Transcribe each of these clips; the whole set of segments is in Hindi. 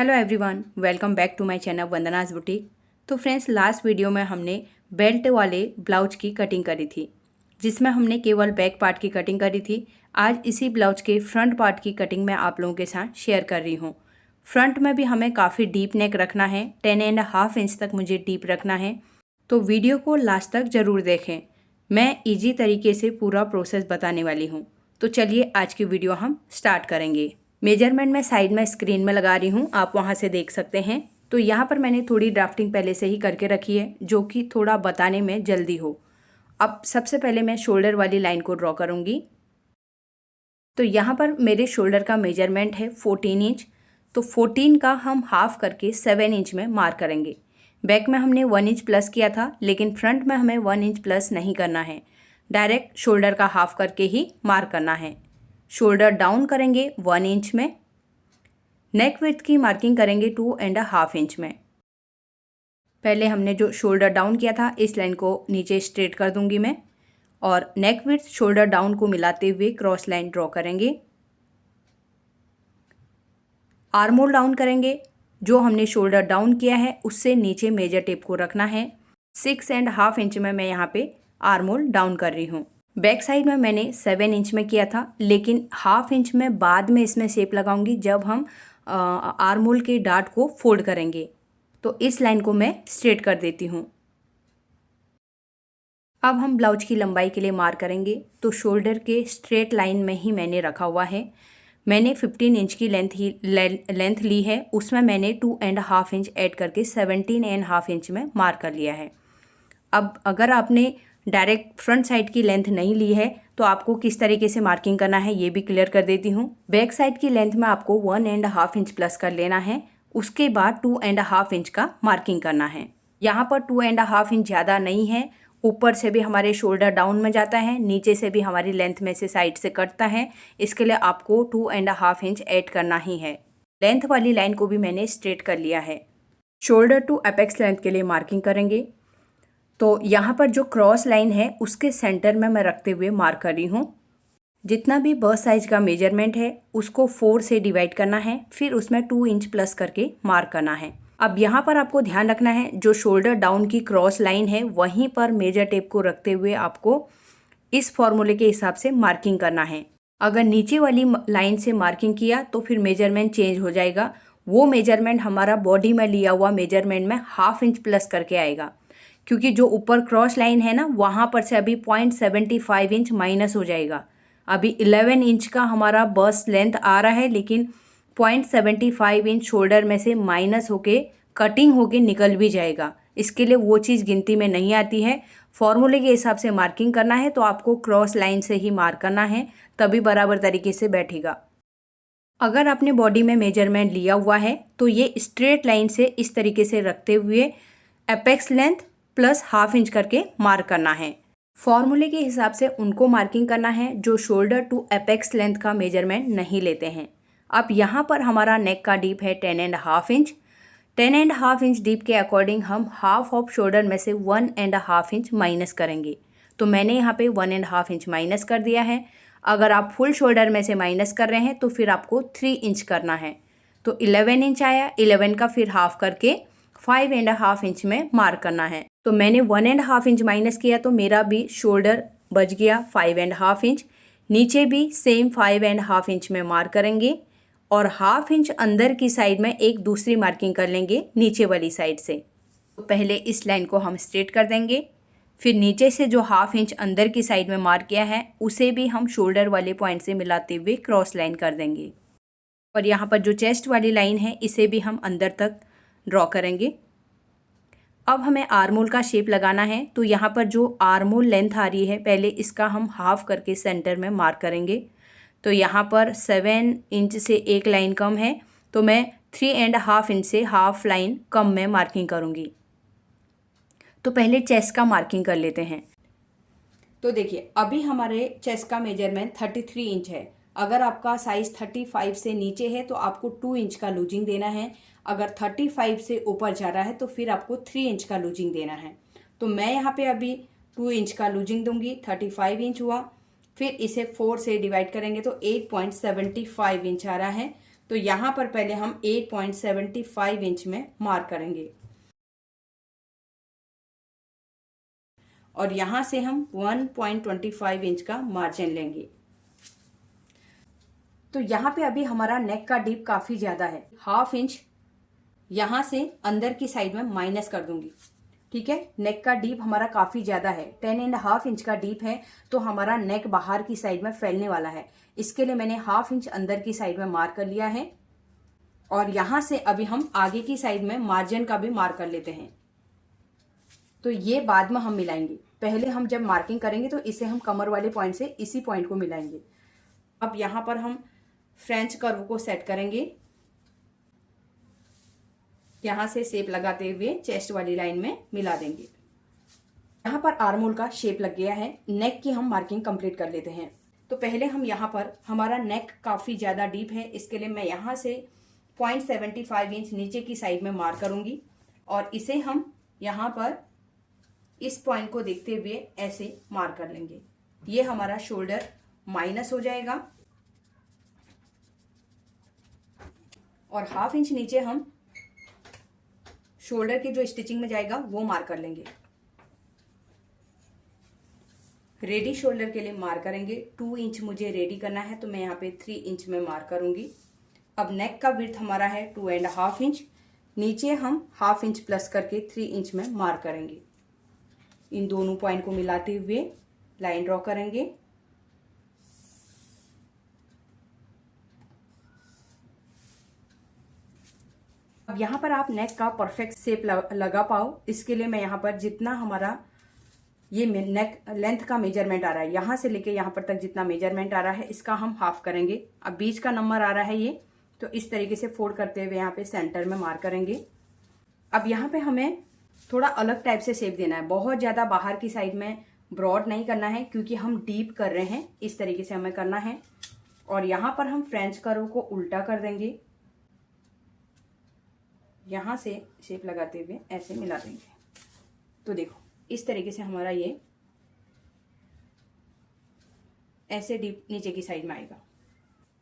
Hello everyone, welcome back to my channel Vandana's boutique. तो फ्रेंड्स, लास्ट वीडियो में हमने बेल्ट वाले ब्लाउज की कटिंग करी थी, जिसमें हमने केवल बैक पार्ट की कटिंग करी थी। आज इसी ब्लाउज के फ्रंट पार्ट की कटिंग मैं आप लोगों के साथ शेयर कर रही हूँ। फ्रंट में भी हमें काफ़ी डीप नेक रखना है, 10.5 इंच तक मुझे डीप रखना है। तो वीडियो को लास्ट तक ज़रूर देखें, मैं ईजी तरीके से पूरा प्रोसेस बताने वाली हूँ। तो चलिए आज की वीडियो हम स्टार्ट करेंगे। मेजरमेंट मैं साइड में स्क्रीन में लगा रही हूँ, आप वहाँ से देख सकते हैं। तो यहाँ पर मैंने थोड़ी ड्राफ्टिंग पहले से ही करके रखी है, जो कि थोड़ा बताने में जल्दी हो। अब सबसे पहले मैं शोल्डर वाली लाइन को ड्रॉ करूँगी। तो यहाँ पर मेरे शोल्डर का मेजरमेंट है 14 इंच। तो 14 का हम हाफ करके 7 इंच में मार्क करेंगे। बैक में हमने 1 इंच प्लस किया था, लेकिन फ्रंट में हमें 1 इंच प्लस नहीं करना है, डायरेक्ट शोल्डर का हाफ करके ही मार्क करना है। शोल्डर डाउन करेंगे 1 इंच में। नेक विड्थ की मार्किंग करेंगे 2.5 इंच में। पहले हमने जो शोल्डर डाउन किया था, इस लाइन को नीचे स्ट्रेट कर दूंगी मैं, और नेक विड्थ शोल्डर डाउन को मिलाते हुए क्रॉस लाइन ड्रॉ करेंगे। आर्म होल डाउन करेंगे, जो हमने शोल्डर डाउन किया है उससे नीचे मेजर टेप को रखना है। 6.5 इंच में मैं यहाँ पे आर्म होल डाउन कर रही हूँ। बैक साइड में मैंने 7 इंच में किया था, लेकिन हाफ इंच में बाद में इसमें शेप लगाऊंगी जब हम आर्म होल के डार्ट को फोल्ड करेंगे। तो इस लाइन को मैं स्ट्रेट कर देती हूँ। अब हम ब्लाउज की लंबाई के लिए मार्क करेंगे। तो शोल्डर के स्ट्रेट लाइन में ही मैंने रखा हुआ है। मैंने 15 इंच की लेंथ ली है, उसमें मैंने 2.5 इंच ऐड करके 17.5 इंच में मार्क कर लिया है। अब अगर आपने डायरेक्ट फ्रंट साइड की लेंथ नहीं ली है तो आपको किस तरीके से मार्किंग करना है ये भी क्लियर कर देती हूँ। बैक साइड की लेंथ में आपको 1.5 इंच प्लस कर लेना है, उसके बाद 2.5 इंच का मार्किंग करना है। यहाँ पर 2.5 इंच ज़्यादा नहीं है, ऊपर से भी हमारे शोल्डर डाउन में जाता है, नीचे से भी हमारी लेंथ में से साइड से कटता है, इसके लिए आपको 2.5 इंच ऐड करना ही है। लेंथ वाली लाइन को भी मैंने स्ट्रेट कर लिया है। शोल्डर टू अपेक्स लेंथ के लिए मार्किंग करेंगे। तो यहाँ पर जो क्रॉस लाइन है उसके सेंटर में मैं रखते हुए मार्क कर रही हूँ। जितना भी बस्ट साइज का मेजरमेंट है उसको 4 से डिवाइड करना है, फिर उसमें 2 इंच प्लस करके मार्क करना है। अब यहाँ पर आपको ध्यान रखना है, जो शोल्डर डाउन की क्रॉस लाइन है वहीं पर मेजर टेप को रखते हुए आपको इस फॉर्मूले के हिसाब से मार्किंग करना है। अगर नीचे वाली लाइन से मार्किंग किया तो फिर मेजरमेंट चेंज हो जाएगा। वो मेजरमेंट हमारा बॉडी में लिया हुआ मेजरमेंट में 1/2 इंच प्लस करके आएगा, क्योंकि जो ऊपर क्रॉस लाइन है ना, वहाँ पर से अभी 0.75 इंच माइनस हो जाएगा। अभी 11 इंच का हमारा बस्ट लेंथ आ रहा है, लेकिन 0.75 इंच शोल्डर में से माइनस होके कटिंग होके निकल भी जाएगा। इसके लिए वो चीज़ गिनती में नहीं आती है। फॉर्मूले के हिसाब से मार्किंग करना है, तो आपको क्रॉस लाइन से ही मार्क करना है, तभी बराबर तरीके से बैठेगा। अगर आपने बॉडी में मेजरमेंट लिया हुआ है तो ये स्ट्रेट लाइन से इस तरीके से रखते हुए एपेक्स लेंथ प्लस 1/2 इंच करके मार्क करना है। फॉर्मूले के हिसाब से उनको मार्किंग करना है जो शोल्डर टू एपेक्स लेंथ का मेजरमेंट नहीं लेते हैं। अब यहाँ पर हमारा नेक का डीप है 10.5 इंच। 10.5 इंच डीप के अकॉर्डिंग हम हाफ ऑफ शोल्डर में से 1.5 इंच माइनस करेंगे। तो मैंने यहाँ पे 1.5 इंच माइनस कर दिया है। अगर आप फुल शोल्डर में से माइनस कर रहे हैं तो फिर आपको 3 इंच करना है। तो 11 इंच आया, 11 का फिर हाफ करके 5.5 इंच में मार्क करना है। तो मैंने 1.5 इंच माइनस किया, तो मेरा भी शोल्डर बच गया 5.5 इंच। नीचे भी सेम 5.5 इंच में मार्क करेंगे, और 1/2 इंच अंदर की साइड में एक दूसरी मार्किंग कर लेंगे नीचे वाली साइड से। तो पहले इस लाइन को हम स्ट्रेट कर देंगे, फिर नीचे से जो 1/2 इंच अंदर की साइड में मार्क किया है उसे भी हम शोल्डर वाले पॉइंट से मिलाते हुए क्रॉस लाइन कर देंगे। और यहाँ पर जो चेस्ट वाली लाइन है इसे भी हम अंदर तक ड्रॉ करेंगे। अब हमें आर्मोल का शेप लगाना है, तो यहाँ पर जो आर्मोल लेंथ आ रही है, पहले इसका हम हाफ करके सेंटर में मार्क करेंगे। तो यहाँ पर 7 इंच से एक लाइन कम है, तो मैं 3.5 इंच से हाफ लाइन कम में मार्किंग करूँगी। तो पहले चेस्ट का मार्किंग कर लेते हैं। तो देखिए, अभी हमारे चेस्ट का मेजरमेंट 33 इंच है। अगर आपका साइज 35 से नीचे है तो आपको 2 इंच का लूजिंग देना है। अगर 35 से ऊपर जा रहा है तो फिर आपको 3 इंच का लूजिंग देना है। तो मैं यहाँ पे अभी 2 इंच का लूजिंग दूंगी। 35 इंच हुआ, फिर इसे 4 से डिवाइड करेंगे तो 8.75 इंच आ रहा है। तो यहाँ पर पहले हम 8.75 इंच में मार्क करेंगे और यहाँ से हम 1.25 इंच का मार्जिन लेंगे। तो यहाँ पे अभी हमारा नेक का डीप काफ़ी ज़्यादा है, 1/2 इंच यहाँ से अंदर की साइड में माइनस कर दूंगी। ठीक है, नेक का डीप हमारा काफ़ी ज़्यादा है, 10.5 इंच का डीप है, तो हमारा नेक बाहर की साइड में फैलने वाला है। इसके लिए मैंने 1/2 इंच अंदर की साइड में मार्क कर लिया है और यहाँ से अभी हम आगे की साइड में मार्जिन का भी मार्क कर लेते हैं। तो ये बाद में हम मिलाएंगे, पहले हम जब मार्किंग करेंगे तो इसे हम कमर वाले पॉइंट से इसी पॉइंट को मिलाएंगे। अब यहाँ पर हम फ्रेंच कर्व को सेट करेंगे, यहाँ से शेप लगाते हुए चेस्ट वाली लाइन में मिला देंगे। यहाँ पर आर्मोल का शेप लग गया है, नेक की हम मार्किंग कंप्लीट कर लेते हैं। तो पहले हम यहाँ पर, हमारा नेक काफ़ी ज़्यादा डीप है, इसके लिए मैं यहाँ से 0.75 इंच नीचे की साइड में मार्क करूँगी और इसे हम यहाँ पर इस पॉइंट को देखते हुए ऐसे मार्क कर लेंगे। ये हमारा शोल्डर माइनस हो जाएगा और 1/2 इंच नीचे हम शोल्डर की जो स्टिचिंग में जाएगा वो मार्क कर लेंगे। रेडी शोल्डर के लिए मार्क करेंगे, 2 इंच मुझे रेडी करना है, तो मैं यहाँ पे 3 इंच में मार्क करूंगी। अब नेक का विड्थ हमारा है 2.5 इंच, नीचे हम 1/2 इंच प्लस करके 3 इंच में मार्क करेंगे। इन दोनों पॉइंट को मिलाते हुए लाइन ड्रॉ करेंगे। अब यहाँ पर आप नेक का परफेक्ट शेप लगा पाओ, इसके लिए मैं यहाँ पर जितना हमारा ये नेक लेंथ का मेजरमेंट आ रहा है, यहाँ से लेके यहाँ पर तक जितना मेजरमेंट आ रहा है इसका हम हाफ करेंगे। अब बीच का नंबर आ रहा है ये, तो इस तरीके से फोल्ड करते हुए यहाँ पे सेंटर में मार्क करेंगे। अब यहाँ पे हमें थोड़ा अलग टाइप से शेप देना है, बहुत ज़्यादा बाहर की साइड में ब्रॉड नहीं करना है क्योंकि हम डीप कर रहे हैं, इस तरीके से हमें करना है। और यहाँ पर हम फ्रेंच कर्व को उल्टा कर देंगे, यहाँ से शेप लगाते हुए ऐसे मिला देंगे। तो देखो इस तरीके से हमारा ये ऐसे डीप नीचे की साइड में आएगा।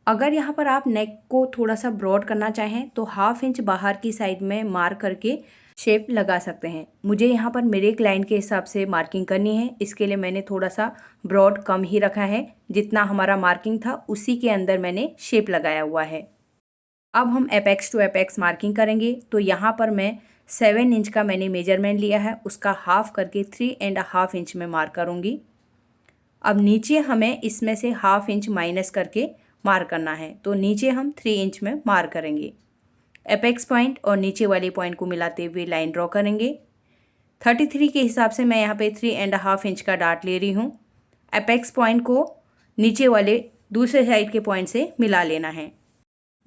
अगर यहाँ पर आप नेक को थोड़ा सा ब्रॉड करना चाहें तो 1/2 इंच बाहर की साइड में मार्क करके शेप लगा सकते हैं। मुझे यहाँ पर मेरे क्लाइंट के हिसाब से मार्किंग करनी है, इसके लिए मैंने थोड़ा सा ब्रॉड कम ही रखा है, जितना हमारा मार्किंग था उसी के अंदर मैंने शेप लगाया हुआ है। अब हम एपेक्स टू एपेक्स मार्किंग करेंगे, तो यहाँ पर मैं 7 इंच का मैंने मेजरमेंट लिया है, उसका हाफ करके 3.5 इंच में मार्क करूँगी। अब नीचे हमें इसमें से 1/2 इंच माइनस करके मार्क करना है, तो नीचे हम 3 इंच में मार्क करेंगे। एपेक्स पॉइंट और नीचे वाले पॉइंट को मिलाते हुए लाइन ड्रॉ करेंगे। 33 के हिसाब से मैं यहाँ पे 3.5 इंच का डार्ट ले रही हूँ। एपेक्स पॉइंट को नीचे वाले दूसरे साइड के पॉइंट से मिला लेना है।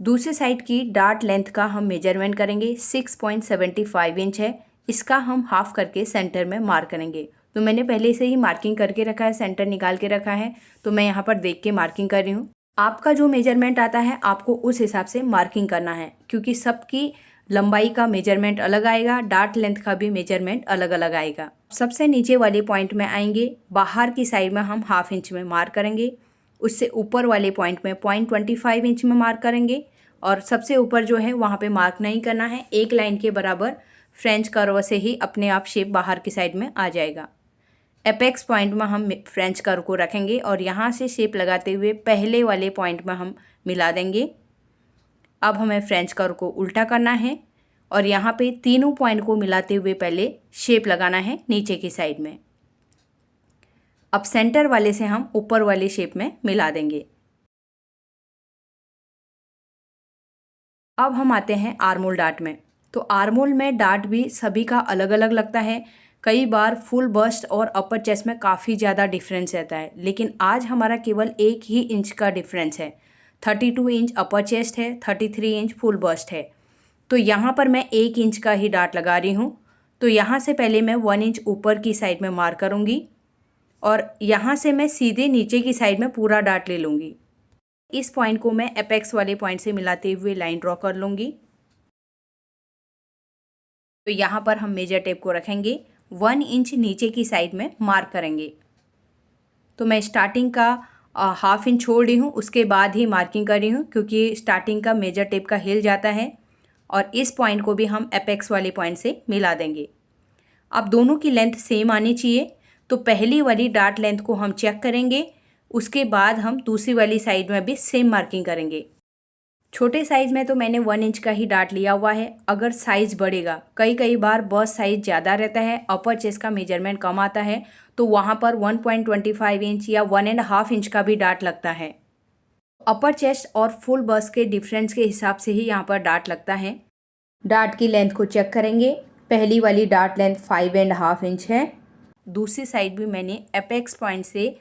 दूसरे साइड की डार्ट लेंथ का हम मेजरमेंट करेंगे, 6.75 इंच है, इसका हम हाफ करके सेंटर में मार्क करेंगे। तो मैंने पहले से ही मार्किंग करके रखा है, सेंटर निकाल के रखा है, तो मैं यहाँ पर देख के मार्किंग कर रही हूँ। आपका जो मेजरमेंट आता है आपको उस हिसाब से मार्किंग करना है, क्योंकि सबकी लंबाई का मेजरमेंट अलग आएगा, डार्ट लेंथ का भी मेजरमेंट अलग अलग आएगा। सबसे नीचे वाले पॉइंट में आएंगे, बाहर की साइड में हम 1/2 इंच में मार्क करेंगे, उससे ऊपर वाले पॉइंट में 0.25 इंच में मार्क करेंगे और सबसे ऊपर जो है वहाँ पे मार्क नहीं करना है, एक लाइन के बराबर फ्रेंच कर्व से ही अपने आप शेप बाहर की साइड में आ जाएगा। एपेक्स पॉइंट में हम फ्रेंच कर्व को रखेंगे और यहाँ से शेप लगाते हुए पहले वाले पॉइंट में हम मिला देंगे। अब हमें फ्रेंच कर्व को उल्टा करना है और यहाँ पे तीनों पॉइंट को मिलाते हुए पहले शेप लगाना है नीचे की साइड में। अब सेंटर वाले से हम ऊपर वाले शेप में मिला देंगे। अब हम आते हैं आर्मोल डार्ट में। तो आर्मोल में डार्ट भी सभी का अलग अलग लगता है, कई बार फुल बस्ट और अपर चेस्ट में काफ़ी ज़्यादा डिफरेंस रहता है, लेकिन आज हमारा केवल 1 ही इंच का डिफरेंस है। 32 इंच अपर चेस्ट है, 33 इंच फुल बस्ट है। तो यहाँ पर मैं 1 इंच का ही डार्ट लगा रही हूँ। तो यहाँ से पहले मैं 1 इंच ऊपर की साइड में मार्क करूँगी और यहाँ से मैं सीधे नीचे की साइड में पूरा डार्ट ले लूँगी। इस पॉइंट को मैं एपेक्स वाले पॉइंट से मिलाते हुए लाइन ड्रॉ कर लूँगी। तो यहाँ पर हम मेजर टेप को रखेंगे, 1 इंच नीचे की साइड में मार्क करेंगे। तो मैं स्टार्टिंग का हाफ इंच छोड़ रही हूँ, उसके बाद ही मार्किंग कर रही हूँ क्योंकि स्टार्टिंग का मेजर टेप का हिल जाता है। और इस पॉइंट को भी हम एपेक्स वाले पॉइंट से मिला देंगे। अब दोनों की लेंथ सेम आनी चाहिए, तो पहली वाली डार्ट लेंथ को हम चेक करेंगे, उसके बाद हम दूसरी वाली साइड में भी सेम मार्किंग करेंगे। छोटे साइज़ में तो मैंने 1 इंच का ही डार्ट लिया हुआ है। अगर साइज़ बढ़ेगा, कई बार बस्ट साइज़ ज़्यादा रहता है, अपर चेस्ट का मेजरमेंट कम आता है, तो वहाँ पर 1.25 इंच या 1.5 इंच का भी डार्ट लगता है। अपर चेस्ट और फुल बस्ट के डिफरेंस के हिसाब से ही यहाँ पर डार्ट लगता है। डार्ट की लेंथ को चेक करेंगे। पहली वाली डार्ट लेंथ 5.5 इंच है। दूसरी साइड भी मैंने एपेक्स पॉइंट से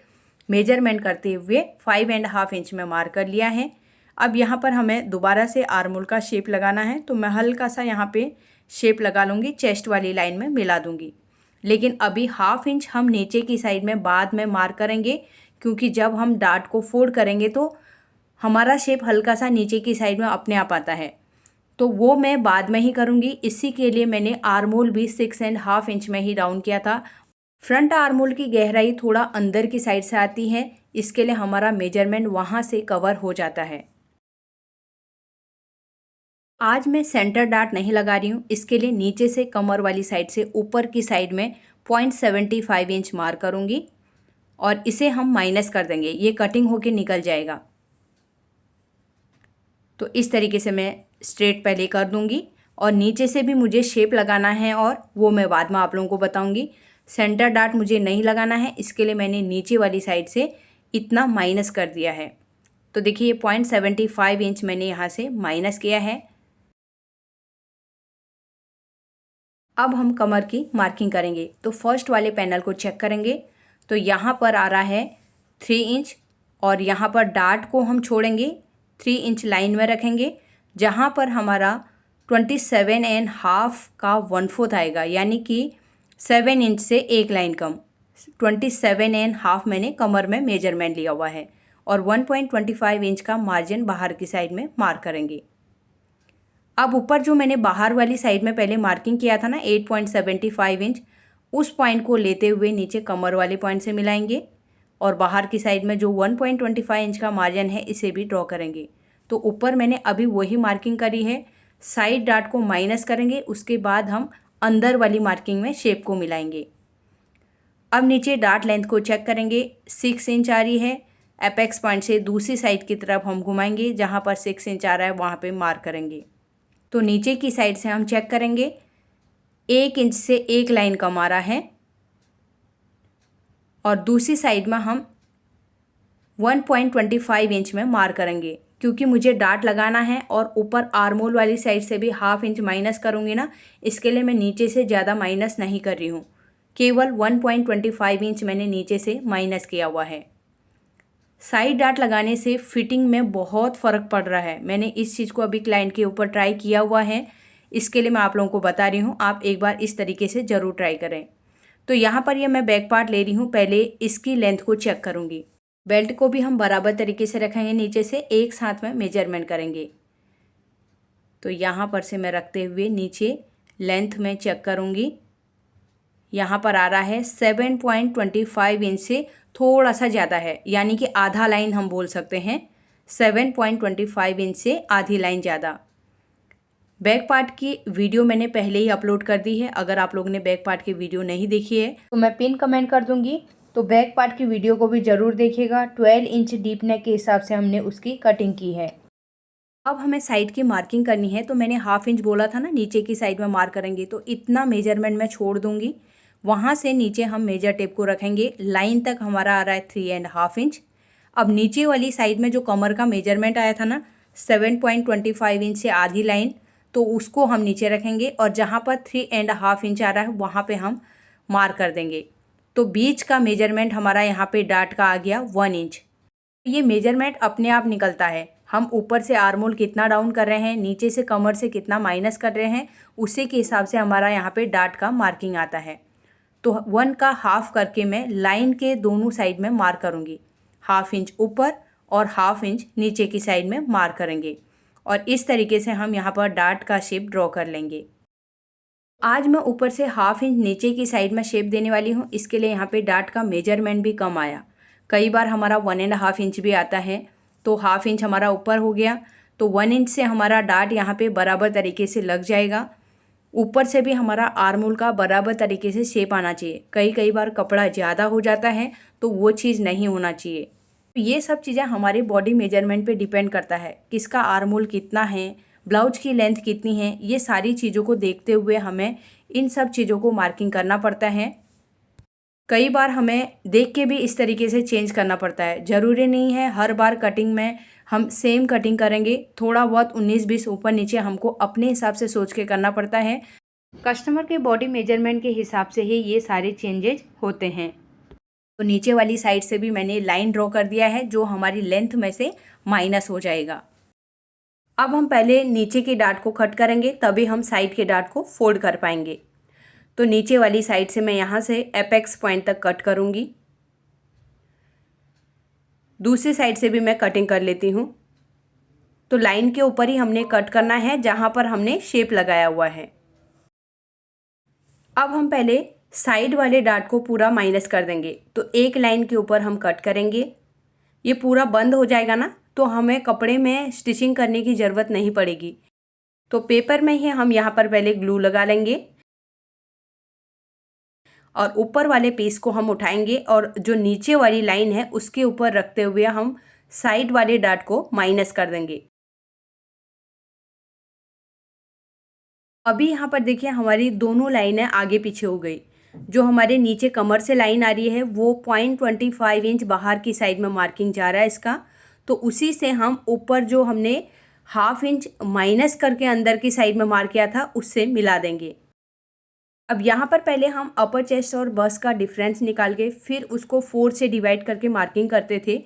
मेजरमेंट करते हुए 5.5 इंच में मार्क कर लिया है। अब यहाँ पर हमें दोबारा से आर्मोल का शेप लगाना है, तो मैं हल्का सा यहाँ पे शेप लगा लूँगी, चेस्ट वाली लाइन में मिला दूँगी। लेकिन अभी हाफ इंच हम नीचे की साइड में बाद में मार्क करेंगे, क्योंकि जब हम डार्ट को फोल्ड करेंगे तो हमारा शेप हल्का सा नीचे की साइड में अपने आप आता है, तो वो मैं बाद में ही करूँगी। इसी के लिए मैंने आर्मोल भी 6.5 इंच में ही राउंड किया था। फ्रंट आर्मोल की गहराई थोड़ा अंदर की साइड से आती है, इसके लिए हमारा मेजरमेंट वहाँ से कवर हो जाता है। आज मैं सेंटर डार्ट नहीं लगा रही हूँ, इसके लिए नीचे से कमर वाली साइड से ऊपर की साइड में 0.75 इंच मार्क करूँगी और इसे हम माइनस कर देंगे, ये कटिंग होके निकल जाएगा। तो इस तरीके से मैं स्ट्रेट पहले कर दूँगी और नीचे से भी मुझे शेप लगाना है और वो मैं बाद में आप लोगों को बताऊँगी। सेंटर डार्ट मुझे नहीं लगाना है, इसके लिए मैंने नीचे वाली साइड से इतना माइनस कर दिया है। तो देखिए ये 0.75 इंच मैंने यहाँ से माइनस किया है। अब हम कमर की मार्किंग करेंगे, तो फर्स्ट वाले पैनल को चेक करेंगे, तो यहाँ पर आ रहा है 3 इंच और यहाँ पर डार्ट को हम छोड़ेंगे, 3 इंच लाइन में रखेंगे, जहाँ पर हमारा 27.5 का 1/4 आएगा, यानी कि 7 इंच से एक लाइन कम। 27.5 मैंने कमर में मेजरमेंट लिया हुआ है और 1.25 इंच का मार्जिन बाहर की साइड में मार्क करेंगे। अब ऊपर जो मैंने बाहर वाली साइड में पहले मार्किंग किया था ना 8.75 इंच, उस पॉइंट को लेते हुए नीचे कमर वाले पॉइंट से मिलाएंगे और बाहर की साइड में जो 1.25 इंच का मार्जिन है इसे भी ड्रॉ करेंगे। तो ऊपर मैंने अभी वही मार्किंग करी है, साइड डार्ट को माइनस करेंगे, उसके बाद हम अंदर वाली मार्किंग में शेप को मिलाएंगे। अब नीचे डार्ट लेंथ को चेक करेंगे, 6 इंच आ रही है। एपेक्स पॉइंट से दूसरी साइड की तरफ हम घुमाएंगे, जहाँ पर 6 इंच आ रहा है वहाँ पे मार्क करेंगे। तो नीचे की साइड से हम चेक करेंगे, 1 इंच से एक लाइन कम आ रहा है और दूसरी साइड में हम 1.25 इंच में मार्क करेंगे, क्योंकि मुझे डार्ट लगाना है और ऊपर आर्मोल वाली साइड से भी हाफ इंच माइनस करूँगी ना, इसके लिए मैं नीचे से ज़्यादा माइनस नहीं कर रही हूँ, केवल 1.25 इंच मैंने नीचे से माइनस किया हुआ है। साइड डार्ट लगाने से फिटिंग में बहुत फ़र्क पड़ रहा है। मैंने इस चीज़ को अभी क्लाइंट के ऊपर ट्राई किया हुआ है, इसके लिए मैं आप लोगों को बता रही हूँ, आप एक बार इस तरीके से ज़रूर ट्राई करें। तो यहाँ पर ये मैं बैक पार्ट ले रही हूँ, पहले इसकी लेंथ को चेक करूँगी। बेल्ट को भी हम बराबर तरीके से रखेंगे, नीचे से एक साथ में मेजरमेंट करेंगे। तो यहाँ पर से मैं रखते हुए नीचे लेंथ में चेक करूँगी, यहाँ पर आ रहा है 7.25 इंच से थोड़ा सा ज़्यादा है, यानी कि आधा लाइन हम बोल सकते हैं, 7.25 इंच से आधी लाइन ज़्यादा। बैक पार्ट की वीडियो मैंने पहले ही अपलोड कर दी है, अगर आप लोगों ने बैक पार्ट की वीडियो नहीं देखी है तो मैं पिन कमेंट कर दूंगी, तो बैक पार्ट की वीडियो को भी ज़रूर देखिएगा। 12 इंच डीप नेक के हिसाब से हमने उसकी कटिंग की है। अब हमें साइड की मार्किंग करनी है, तो मैंने हाफ इंच बोला था ना नीचे की साइड में मार्क करेंगे, तो इतना मेजरमेंट मैं छोड़ दूंगी। वहाँ से नीचे हम मेजर टेप को रखेंगे, लाइन तक हमारा आ रहा है 3.5 इंच। अब नीचे वाली साइड में जो कमर का मेजरमेंट आया था ना 7.25 इंच से आधी लाइन, तो उसको हम नीचे रखेंगे और जहाँ पर 3.5 इंच आ रहा है वहाँ पे हम मार्क कर देंगे। तो बीच का मेजरमेंट हमारा यहाँ पे डार्ट का आ गया 1 इंच। ये मेजरमेंट अपने आप निकलता है, हम ऊपर से आर्मोल कितना डाउन कर रहे हैं, नीचे से कमर से कितना माइनस कर रहे हैं, उसी के हिसाब से हमारा यहाँ पे डार्ट का मार्किंग आता है। तो 1 का हाफ करके मैं लाइन के दोनों साइड में मार्क करूँगी, हाफ इंच ऊपर और हाफ इंच नीचे की साइड में मार्क करेंगे और इस तरीके से हम यहाँ पर डार्ट का शेप ड्रॉ कर लेंगे। आज मैं ऊपर से हाफ इंच नीचे की साइड में शेप देने वाली हूँ, इसके लिए यहाँ पे डार्ट का मेजरमेंट भी कम आया। कई बार हमारा 1.5 इंच भी आता है, तो 1/2 इंच हमारा ऊपर हो गया, तो 1 इंच से हमारा डाट यहाँ पे बराबर तरीके से लग जाएगा। ऊपर से भी हमारा आर्म होल का बराबर तरीके से शेप आना चाहिए। कई बार कपड़ा ज़्यादा हो जाता है तो वो चीज़ नहीं होना चाहिए। ये सब चीज़ें हमारे बॉडी मेजरमेंट पे डिपेंड करता है, किसका आर्म होल कितना है, ब्लाउज की लेंथ कितनी है। ये सारी चीज़ों को देखते हुए हमें इन सब चीज़ों को मार्किंग करना पड़ता है। कई बार हमें देख के भी इस तरीके से चेंज करना पड़ता है। ज़रूरी नहीं है हर बार कटिंग में हम सेम कटिंग करेंगे। थोड़ा बहुत 19-20 ऊपर नीचे हमको अपने हिसाब से सोच के करना पड़ता है। कस्टमर के बॉडी मेजरमेंट के हिसाब से ही ये सारे चेंजेज होते हैं। तो नीचे वाली साइड से भी मैंने लाइन ड्रॉ कर दिया है, जो हमारी लेंथ में से माइनस हो जाएगा। अब हम पहले नीचे के डार्ट को कट करेंगे, तभी हम साइड के डार्ट को फोल्ड कर पाएंगे। तो नीचे वाली साइड से मैं यहाँ से एपेक्स पॉइंट तक कट करूँगी। दूसरी साइड से भी मैं कटिंग कर लेती हूँ। तो लाइन के ऊपर ही हमने कट करना है जहाँ पर हमने शेप लगाया हुआ है। अब हम पहले साइड वाले डार्ट को पूरा माइनस कर देंगे। तो एक लाइन के ऊपर हम कट करेंगे। ये पूरा बंद हो जाएगा ना, तो हमें कपड़े में स्टिचिंग करने की ज़रूरत नहीं पड़ेगी। तो पेपर में ही हम यहाँ पर पहले ग्लू लगा लेंगे और ऊपर वाले पीस को हम उठाएंगे और जो नीचे वाली लाइन है उसके ऊपर रखते हुए हम साइड वाले डार्ट को माइनस कर देंगे। अभी यहाँ पर देखिए हमारी दोनों लाइनें आगे पीछे हो गई। जो हमारे नीचे कमर से लाइन आ रही है वो 0.25 इंच बाहर की साइड में मार्किंग जा रहा है इसका। तो उसी से हम ऊपर जो हमने 1/2 इंच माइनस करके अंदर की साइड में मार्क किया था उससे मिला देंगे। अब यहाँ पर पहले हम अपर चेस्ट और बस्ट का डिफरेंस निकाल के फिर उसको 4 से डिवाइड करके मार्किंग करते थे।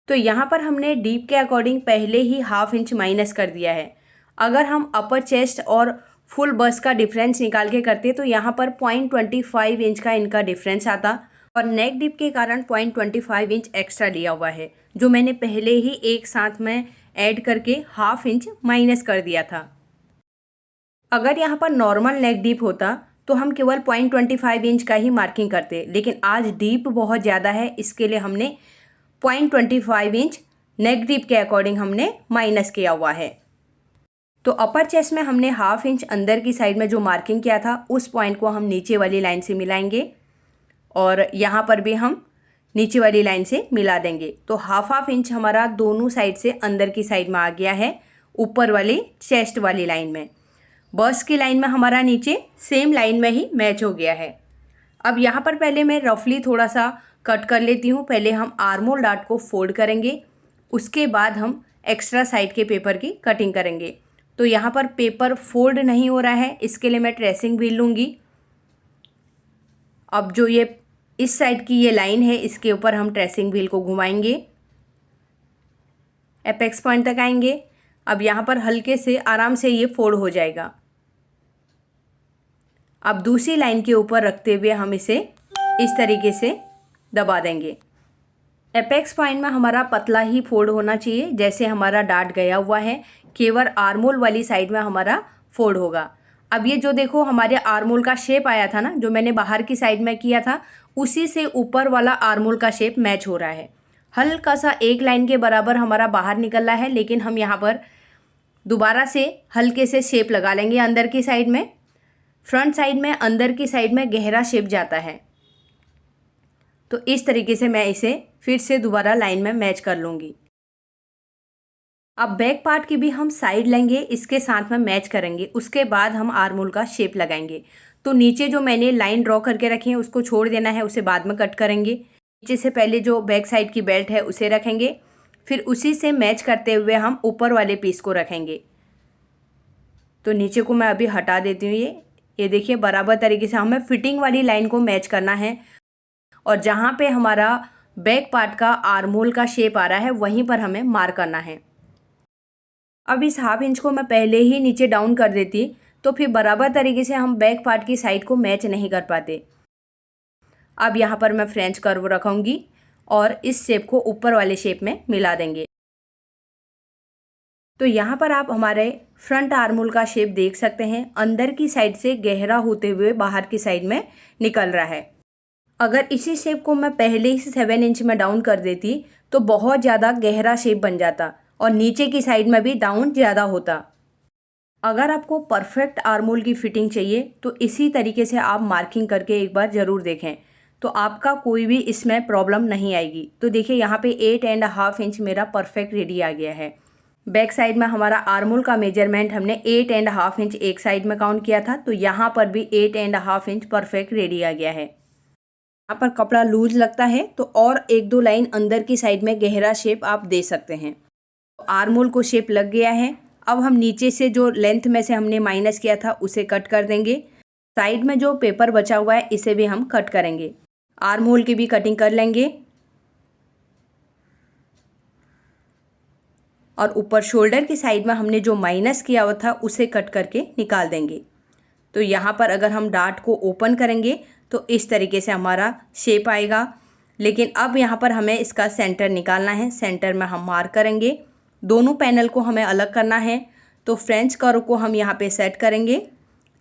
तो यहाँ पर हमने डीप के अकॉर्डिंग पहले ही 1/2 इंच माइनस कर दिया है। अगर हम अपर चेस्ट और फुल बस्ट का डिफरेंस निकाल के करते तो यहाँ पर 0.25 इंच का इनका डिफरेंस आता और नेक डीप के कारण 0.25 इंच एक्स्ट्रा लिया हुआ है, जो मैंने पहले ही एक साथ में ऐड करके 1/2 इंच माइनस कर दिया था। अगर यहाँ पर नॉर्मल नेक डीप होता तो हम केवल 0.25 इंच का ही मार्किंग करते, लेकिन आज डीप बहुत ज़्यादा है, इसके लिए हमने 0.25 इंच नेक डीप के अकॉर्डिंग हमने माइनस किया हुआ है। तो अपर चेस्ट में हमने 1/2 इंच अंदर की साइड में जो मार्किंग किया था उस पॉइंट को हम नीचे वाली लाइन से मिलाएंगे और यहाँ पर भी हम नीचे वाली लाइन से मिला देंगे। तो 1/2 इंच हमारा दोनों साइड से अंदर की साइड में आ गया है, ऊपर वाली चेस्ट वाली लाइन में। बस्ट की लाइन में हमारा नीचे सेम लाइन में ही मैच हो गया है। अब यहाँ पर पहले मैं रफली थोड़ा सा कट कर लेती हूँ। पहले हम आर्म होल डार्ट को फोल्ड करेंगे, उसके बाद हम एक्स्ट्रा साइड के पेपर की कटिंग करेंगे। तो यहाँ पर पेपर फोल्ड नहीं हो रहा है, इसके लिए मैं ट्रेसिंग व्हील लूँगी। अब जो ये इस साइड की ये लाइन है इसके ऊपर हम ट्रेसिंग व्हील को घुमाएंगे, एपेक्स पॉइंट तक आएंगे। अब यहाँ पर हल्के से आराम से ये फोल्ड हो जाएगा। अब दूसरी लाइन के ऊपर रखते हुए हम इसे इस तरीके से दबा देंगे। एपेक्स पॉइंट में हमारा पतला ही फोल्ड होना चाहिए, जैसे हमारा डार्ट गया हुआ है, केवल आर्मोल वाली साइड में हमारा फोल्ड होगा। अब ये जो देखो हमारे आर्मोल का शेप आया था ना, जो मैंने बाहर की साइड में किया था, उसी से ऊपर वाला आर्मोल का शेप मैच हो रहा है। हल्का सा एक लाइन के बराबर हमारा बाहर निकल रहा है, लेकिन हम यहाँ पर दोबारा से हल्के से शेप लगा लेंगे अंदर की साइड में। फ्रंट साइड में अंदर की साइड में गहरा शेप जाता है, तो इस तरीके से मैं इसे फिर से दोबारा लाइन में मैच कर लूँगी। अब बैक पार्ट की भी हम साइड लेंगे, इसके साथ में मैच करेंगे, उसके बाद हम आर्मोल का शेप लगाएंगे। तो नीचे जो मैंने लाइन ड्रॉ करके रखी है उसको छोड़ देना है, उसे बाद में कट करेंगे। नीचे से पहले जो बैक साइड की बेल्ट है उसे रखेंगे, फिर उसी से मैच करते हुए हम ऊपर वाले पीस को रखेंगे। तो नीचे को मैं अभी हटा देती हूँ। ये देखिए बराबर तरीके से हमें फिटिंग वाली लाइन को मैच करना है और जहाँ पे हमारा बैक पार्ट का आर्मोल का शेप आ रहा है वहीं पर हमें मार्क करना है। अब इस 1/2 इंच को मैं पहले ही नीचे डाउन कर देती तो फिर बराबर तरीके से हम बैक पार्ट की साइड को मैच नहीं कर पाते। अब यहाँ पर मैं फ्रेंच कर्व रखूँगी और इस शेप को ऊपर वाले शेप में मिला देंगे। तो यहाँ पर आप हमारे फ्रंट आर्मोल का शेप देख सकते हैं, अंदर की साइड से गहरा होते हुए बाहर की साइड में निकल रहा है। अगर इसी शेप को मैं पहले ही 7 इंच में डाउन कर देती तो बहुत ज़्यादा गहरा शेप बन जाता और नीचे की साइड में भी डाउन ज़्यादा होता। अगर आपको परफेक्ट आर्म होल की फिटिंग चाहिए तो इसी तरीके से आप मार्किंग करके एक बार ज़रूर देखें, तो आपका कोई भी इसमें प्रॉब्लम नहीं आएगी। तो देखिए यहाँ पे 8.5 इंच मेरा परफेक्ट रेडी आ गया है। बैक साइड में हमारा आर्म होल का मेजरमेंट हमने 8.5 इंच एक साइड में काउंट किया था, तो यहाँ पर भी 8.5 इंच परफेक्ट रेडी आ गया है। यहाँ पर कपड़ा लूज लगता है तो और 1-2 लाइन अंदर की साइड में गहरा शेप आप दे सकते हैं। आर्म होल को शेप लग गया है। अब हम नीचे से जो लेंथ में से हमने माइनस किया था उसे कट कर देंगे। साइड में जो पेपर बचा हुआ है इसे भी हम कट करेंगे। आर्म होल की भी कटिंग कर लेंगे और ऊपर शोल्डर की साइड में हमने जो माइनस किया हुआ था उसे कट करके निकाल देंगे। तो यहाँ पर अगर हम डार्ट को ओपन करेंगे तो इस तरीके से हमारा शेप आएगा। लेकिन अब यहाँ पर हमें इसका सेंटर निकालना है। सेंटर में हम मार्क करेंगे। दोनों पैनल को हमें अलग करना है, तो फ्रेंच कर्व को हम यहाँ पे सेट करेंगे।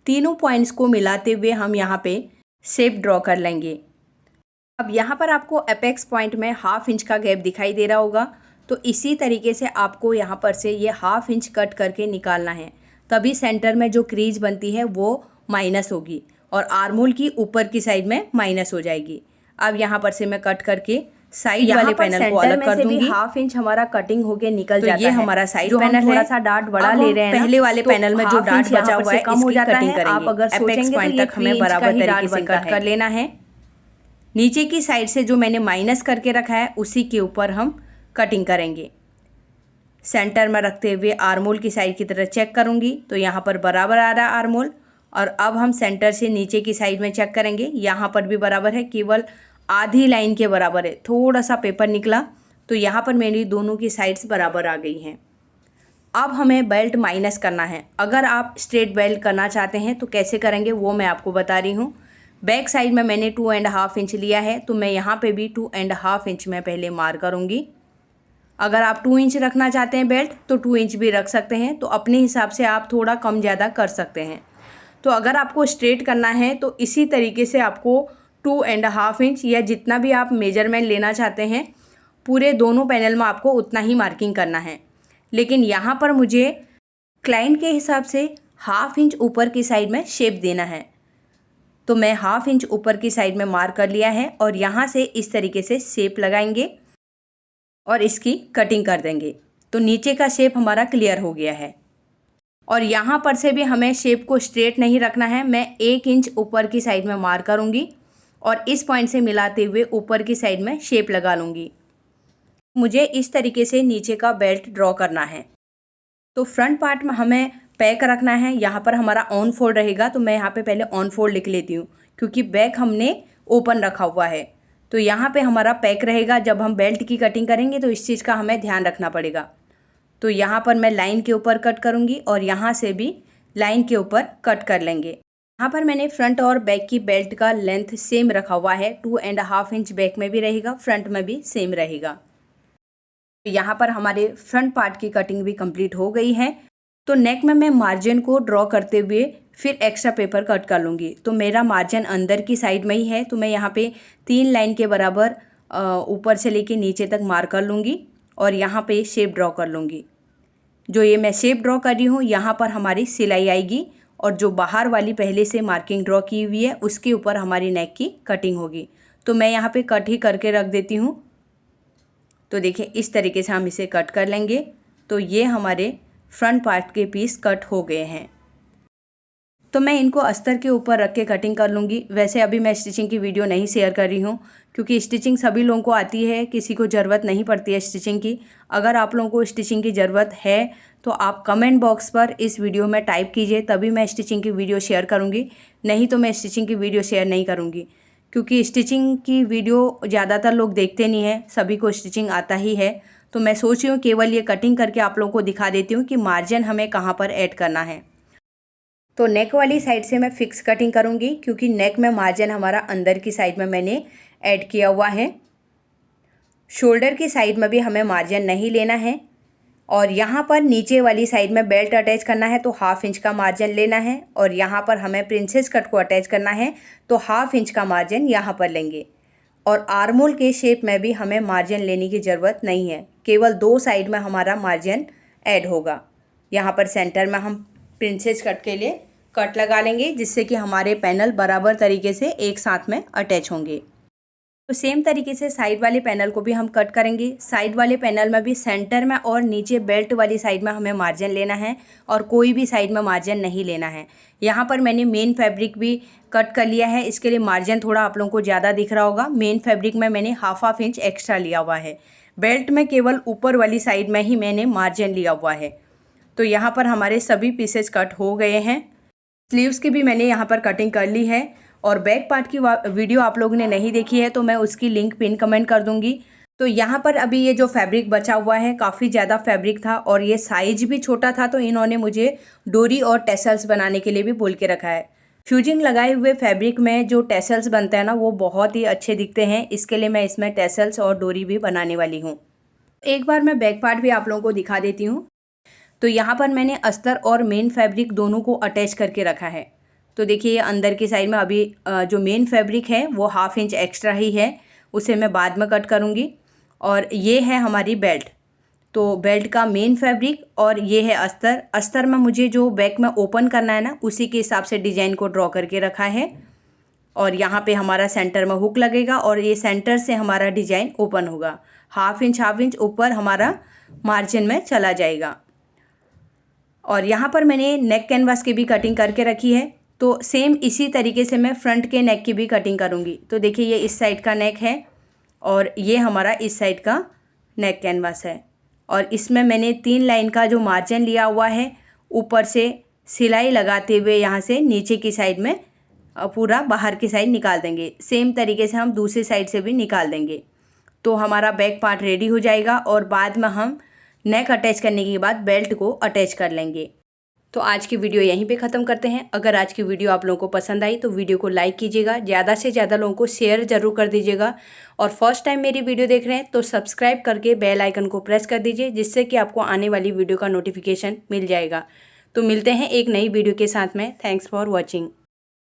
तीनों पॉइंट्स को मिलाते हुए हम यहाँ पे शेप ड्रॉ कर लेंगे। अब यहाँ पर आपको अपेक्स पॉइंट में 1/2 इंच का गैप दिखाई दे रहा होगा, तो इसी तरीके से आपको यहाँ पर से ये 1/2 इंच कट करके निकालना है। तभी सेंटर में जो क्रीज बनती है वो माइनस होगी और आर्म होल की ऊपर की साइड में माइनस हो जाएगी। अब यहाँ पर से मैं कट करके साइड वाले पैनल को अलग कर दूंगी। 1/2 इंच हमारा कटिंग होके निकल जाता है। ये हमारा साइड पैनल है। थोड़ा सा डार्ट बड़ा ले रहे हैं, पहले वाले पैनल में जो डार्ट बचा हुआ है कम हो जाता है। आप अगर सोचेंगे तो ये हमें बराबर तरीके से कट कर लेना है। नीचे की साइड से जो मैंने माइनस करके रखा है उसी के ऊपर हम कटिंग करेंगे। सेंटर में रखते हुए आर्म होल की साइड की तरह चेक करूंगी तो यहाँ पर बराबर आ रहा है आर्म होल। और अब हम सेंटर से नीचे की साइड में चेक करेंगे, यहाँ पर भी बराबर है, केवल आधी लाइन के बराबर है। थोड़ा सा पेपर निकला तो यहाँ पर मेरी दोनों की साइड्स बराबर आ गई हैं। अब हमें बेल्ट माइनस करना है। अगर आप स्ट्रेट बेल्ट करना चाहते हैं तो कैसे करेंगे वो मैं आपको बता रही हूँ। बैक साइड में मैंने 2.5 इंच लिया है, तो मैं यहाँ पे भी 2.5 इंच में पहले मार्क करूँगी। अगर आप 2 इंच रखना चाहते हैं बेल्ट तो 2 इंच भी रख सकते हैं, तो अपने हिसाब से आप थोड़ा कम ज़्यादा कर सकते हैं। तो अगर आपको स्ट्रेट करना है तो इसी तरीके से आपको 2.5 इंच या जितना भी आप मेजरमेंट लेना चाहते हैं पूरे दोनों पैनल में आपको उतना ही मार्किंग करना है। लेकिन यहाँ पर मुझे क्लाइंट के हिसाब से 1/2 इंच ऊपर की साइड में शेप देना है, तो मैं 1/2 इंच ऊपर की साइड में मार्क कर लिया है और यहाँ से इस तरीके से शेप लगाएंगे और इसकी कटिंग कर देंगे। तो नीचे का शेप हमारा क्लियर हो गया है। और यहाँ पर से भी हमें शेप को स्ट्रेट नहीं रखना है। मैं 1 इंच ऊपर की साइड में मार्क करूँगी और इस पॉइंट से मिलाते हुए ऊपर की साइड में शेप लगा लूँगी। मुझे इस तरीके से नीचे का बेल्ट ड्रॉ करना है। तो फ्रंट पार्ट में हमें पैक रखना है। यहाँ पर हमारा ऑन फोल्ड रहेगा, तो मैं यहाँ पे पहले ऑन फोल्ड लिख लेती हूँ क्योंकि बैक हमने ओपन रखा हुआ है। तो यहाँ पे हमारा पैक रहेगा। जब हम बेल्ट की कटिंग करेंगे तो इस चीज़ का हमें ध्यान रखना पड़ेगा। तो यहाँ पर मैं लाइन के ऊपर कट करूँगी और यहाँ से भी लाइन के ऊपर कट कर लेंगे। यहाँ पर मैंने फ्रंट और बैक की बेल्ट का लेंथ सेम रखा हुआ है। 2.5 इंच बैक में भी रहेगा, फ्रंट में भी सेम रहेगा। तो यहाँ पर हमारे फ्रंट पार्ट की कटिंग भी कंप्लीट हो गई है। तो नेक में मैं मार्जिन को ड्रॉ करते हुए फिर एक्स्ट्रा पेपर कट कर लूँगी। तो मेरा मार्जिन अंदर की साइड में ही है, तो मैं यहाँ पे 3 लाइन के बराबर ऊपर से लेके नीचे तक मार्क कर लूँगी और यहाँ पे शेप ड्रॉ कर लूँगी। जो ये मैं शेप ड्रॉ कर रही हूँ यहाँ पर हमारी सिलाई आएगी और जो बाहर वाली पहले से मार्किंग ड्रॉ की हुई है उसके ऊपर हमारी नेक की कटिंग होगी। तो मैं यहाँ पे कट ही करके रख देती हूँ। तो देखिए इस तरीके से हम इसे कट कर लेंगे। तो ये हमारे फ्रंट पार्ट के पीस कट हो गए हैं। तो मैं इनको अस्तर के ऊपर रख के कटिंग कर लूँगी। वैसे अभी मैं स्टिचिंग की वीडियो नहीं शेयर कर रही हूँ क्योंकि स्टिचिंग सभी लोगों को आती है, किसी को ज़रूरत नहीं पड़ती है स्टिचिंग की। अगर आप लोगों को स्टिचिंग की ज़रूरत है तो आप कमेंट बॉक्स पर इस वीडियो में टाइप कीजिए, तभी मैं स्टिचिंग की वीडियो शेयर करूँगी। नहीं तो मैं स्टिचिंग की वीडियो शेयर नहीं करूँगी क्योंकि स्टिचिंग की वीडियो ज़्यादातर लोग देखते नहीं हैं, सभी को स्टिचिंग आता ही है। तो मैं सोच रही हूँ केवल ये कटिंग करके आप लोगों को दिखा देती हूँ कि मार्जिन हमें कहाँ पर ऐड करना है। तो नेक वाली साइड से मैं फिक्स कटिंग करूँगी क्योंकि नेक में मार्जिन हमारा अंदर की साइड में मैंने ऐड किया हुआ है। शोल्डर की साइड में भी हमें मार्जिन नहीं लेना है। और यहाँ पर नीचे वाली साइड में बेल्ट अटैच करना है तो 1/2 इंच का मार्जिन लेना है, और यहाँ पर हमें प्रिंसेस कट को अटैच करना है तो 1/2 इंच का मार्जिन यहाँ पर लेंगे। और आर्महोल के शेप में भी हमें मार्जिन लेने की ज़रूरत नहीं है, केवल 2 साइड में हमारा मार्जिन ऐड होगा। यहाँ पर सेंटर में हम प्रिंसेस कट के लिए कट लगा लेंगे, जिससे कि हमारे पैनल बराबर तरीके से एक साथ में अटैच होंगे। तो सेम तरीके से साइड वाले पैनल को भी हम कट करेंगे। साइड वाले पैनल में भी सेंटर में और नीचे बेल्ट वाली साइड में हमें मार्जिन लेना है, और कोई भी साइड में मार्जिन नहीं लेना है। यहाँ पर मैंने मेन फैब्रिक भी कट कर लिया है, इसके लिए मार्जिन थोड़ा आप लोगों को ज़्यादा दिख रहा होगा। मेन फैब्रिक में मैंने 1/2 इंच एक्स्ट्रा लिया हुआ है। बेल्ट में केवल ऊपर वाली साइड में ही मैंने मार्जिन लिया हुआ है। तो यहाँ पर हमारे सभी पीसेस कट हो गए हैं। स्लीव्स की भी मैंने यहाँ पर कटिंग कर ली है, और बैक पार्ट की वीडियो आप लोगों ने नहीं देखी है तो मैं उसकी लिंक पिन कमेंट कर दूंगी। तो यहाँ पर अभी ये जो फैब्रिक बचा हुआ है, काफ़ी ज़्यादा फैब्रिक था और ये साइज भी छोटा था, तो इन्होंने मुझे डोरी और टेसल्स बनाने के लिए भी बोल के रखा है। फ्यूजिंग लगाए हुए फैब्रिक में जो टेसल्स बनते हैं ना, वो बहुत ही अच्छे दिखते हैं, इसके लिए मैं इसमें टेसल्स और डोरी भी बनाने वाली हूँ। एक बार मैं बैक पार्ट भी आप लोगों को दिखा देती हूँ। तो यहाँ पर मैंने अस्तर और मेन फैब्रिक दोनों को अटैच करके रखा है। तो देखिए अंदर की साइड में अभी जो मेन फैब्रिक है वो 1/2 इंच एक्स्ट्रा ही है, उसे मैं बाद में कट करूँगी। और ये है हमारी बेल्ट, तो बेल्ट का मेन फैब्रिक, और ये है अस्तर। अस्तर में मुझे जो बैक में ओपन करना है ना, उसी के हिसाब से डिज़ाइन को ड्रॉ करके रखा है। और यहाँ पे हमारा सेंटर में हुक लगेगा और ये सेंटर से हमारा डिज़ाइन ओपन होगा। 1/2 इंच ऊपर हमारा मार्जिन में चला जाएगा। और यहाँ पर मैंने नेक कैनवास की भी कटिंग करके रखी है, तो सेम इसी तरीके से मैं फ्रंट के नेक की भी कटिंग करूँगी। तो देखिए ये इस साइड का नेक है और ये हमारा इस साइड का नेक कैनवास है, और इसमें मैंने 3 लाइन का जो मार्जिन लिया हुआ है, ऊपर से सिलाई लगाते हुए यहाँ से नीचे की साइड में पूरा बाहर की साइड निकाल देंगे। सेम तरीके से हम दूसरी साइड से भी निकाल देंगे, तो हमारा बैक पार्ट रेडी हो जाएगा। और बाद में हम नेक अटैच करने के बाद बेल्ट को अटैच कर लेंगे। तो आज की वीडियो यहीं पे ख़त्म करते हैं। अगर आज की वीडियो आप लोगों को पसंद आई तो वीडियो को लाइक कीजिएगा, ज़्यादा से ज़्यादा लोगों को शेयर ज़रूर कर दीजिएगा, और फर्स्ट टाइम मेरी वीडियो देख रहे हैं तो सब्सक्राइब करके बेल आइकन को प्रेस कर दीजिए, जिससे कि आपको आने वाली वीडियो का नोटिफिकेशन मिल जाएगा। तो मिलते हैं एक नई वीडियो के साथ में। Thanks for watching.